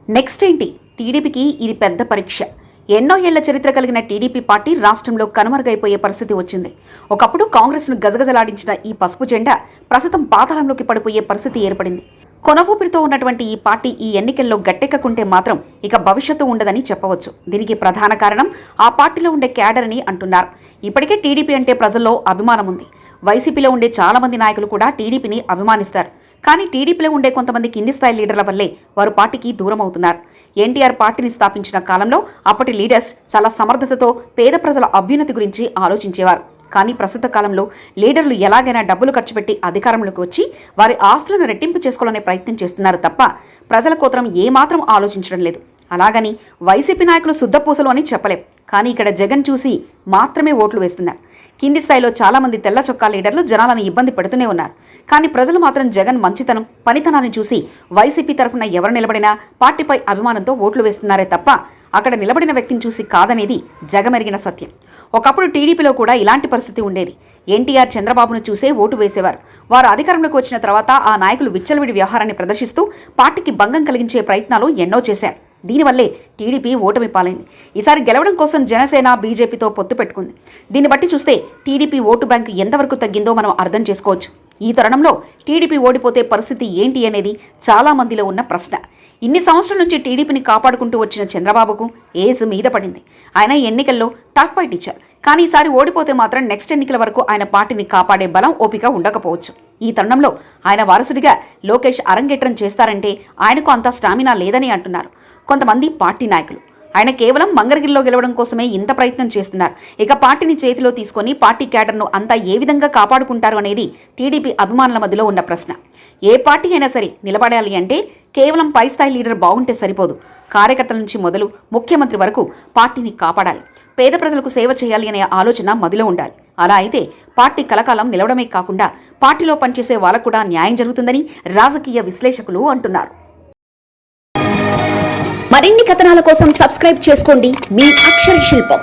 Next ఏంటి? టీడీపీకి ఇది పెద్ద పరీక్ష. ఎన్నో ఏళ్ల చరిత్ర కలిగిన టీడీపీ పార్టీ రాష్ట్రంలో కనుమరుగైపోయే పరిస్థితి వచ్చింది. ఒకప్పుడు కాంగ్రెస్ను గజగజలాడించిన ఈ పసుపు జెండా ప్రస్తుతం పాతాళంలోకి పడిపోయే పరిస్థితి ఏర్పడింది. కొనవూపిరితో ఉన్నటువంటి ఈ పార్టీ ఈ ఎన్నికల్లో గట్టెక్కకుంటే మాత్రం ఇక భవిష్యత్తు ఉండదని చెప్పవచ్చు. దీనికి ప్రధాన కారణం ఆ పార్టీలో ఉండే క్యాడర్ అని అంటున్నారు. ఇప్పటికే టీడీపీ అంటే ప్రజల్లో అభిమానం ఉంది. వైసీపీలో ఉండే చాలా మంది నాయకులు కూడా టీడీపీని అభిమానిస్తారు. కానీ టీడీపీలో ఉండే కొంతమంది కింది స్థాయి లీడర్ల వల్లే వారు పార్టీకి దూరం అవుతున్నారు. ఎన్టీఆర్ పార్టీని స్థాపించిన కాలంలో అప్పటి లీడర్స్ చాలా సమర్థతతో పేద ప్రజల అభ్యున్నతి గురించి ఆలోచించేవారు. కానీ ప్రస్తుత కాలంలో లీడర్లు ఎలాగైనా డబ్బులు ఖర్చు పెట్టి అధికారంలోకి వచ్చి వారి ఆస్తులను రెట్టింపు చేసుకోవాలనే ప్రయత్నం చేస్తున్నారు తప్ప ప్రజల కోసరం ఏమాత్రం ఆలోచించడం లేదు. అలాగని వైసీపీ నాయకులు శుద్ధపూసలు అని చెప్పలేం. కానీ ఇక్కడ జగన్ చూసి మాత్రమే ఓట్లు వేస్తున్నారు. కింది స్థాయిలో చాలామంది తెల్ల చొక్కా లీడర్లు జనాలను ఇబ్బంది పెడుతూనే ఉన్నారు. కానీ ప్రజలు మాత్రం జగన్ మంచితనం, పనితనాన్ని చూసి వైసీపీ తరఫున ఎవరు నిలబడినా పార్టీపై అభిమానంతో ఓట్లు వేస్తున్నారే తప్ప అక్కడ నిలబడిన వ్యక్తిని చూసి కాదనేది జగమెరిగిన సత్యం. ఒకప్పుడు టీడీపీలో కూడా ఇలాంటి పరిస్థితి ఉండేది. ఎన్టీఆర్, చంద్రబాబును చూసే ఓటు వేసేవారు. వారు అధికారంలోకి వచ్చిన తర్వాత ఆ నాయకులు విచ్చలవిడి వ్యవహారాన్ని ప్రదర్శిస్తూ పార్టీకి భంగం కలిగించే ప్రయత్నాలు ఎన్నో చేశారు. దీనివల్లే టీడీపీ ఓటమి పాలైంది. ఈసారి గెలవడం కోసం జనసేన, బీజేపీతో పొత్తు పెట్టుకుంది. దీన్ని బట్టి చూస్తే టీడీపీ ఓటు బ్యాంకు ఎంతవరకు తగ్గిందో మనం అర్థం చేసుకోవచ్చు. ఈ తరుణంలో టీడీపీ ఓడిపోతే పరిస్థితి ఏంటి అనేది చాలా మందిలో ఉన్న ప్రశ్న. ఇన్ని సంవత్సరాల నుంచి టీడీపీని కాపాడుకుంటూ వచ్చిన చంద్రబాబుకు ఏజ్ మీద పడింది. ఆయన ఎన్నికల్లో టఫ్ ఫైట్ ఇచ్చారు. కానీ ఈసారి ఓడిపోతే మాత్రం నెక్స్ట్ ఎన్నికల వరకు ఆయన పార్టీని కాపాడే బలం, ఓపిక ఉండకపోవచ్చు. ఈ తరుణంలో ఆయన వారసుడిగా లోకేష్ అరంగేట్రం చేస్తారంటే ఆయనకు అంత స్టామినా లేదని అంటున్నారు కొంతమంది పార్టీ నాయకులు. ఆయన కేవలం మంగళగిరిలో గెలవడం కోసమే ఇంత ప్రయత్నం చేస్తున్నారు. ఇక పార్టీని చేతిలో తీసుకొని పార్టీ క్యాడర్ను అంతా ఏ విధంగా కాపాడుకుంటారు అనేది టీడీపీ అభిమానుల మధ్యలో ఉన్న ప్రశ్న. ఏ పార్టీ అయినా సరే నిలబడాలి అంటే కేవలం పై స్థాయి లీడర్ బాగుంటే సరిపోదు. కార్యకర్తల నుంచి మొదలు ముఖ్యమంత్రి వరకు పార్టీని కాపాడాలి. పేద ప్రజలకు సేవ చేయాలి అనే ఆలోచన మదిలో ఉండాలి. అలా అయితే పార్టీ కలకాలం నిలవడమే కాకుండా పార్టీలో పనిచేసే వాళ్ళకు కూడా న్యాయం జరుగుతుందని రాజకీయ విశ్లేషకులు అంటున్నారు. మరిన్ని కథనాల కోసం సబ్స్క్రైబ్ చేసుకోండి మీ అక్షర శిల్పం.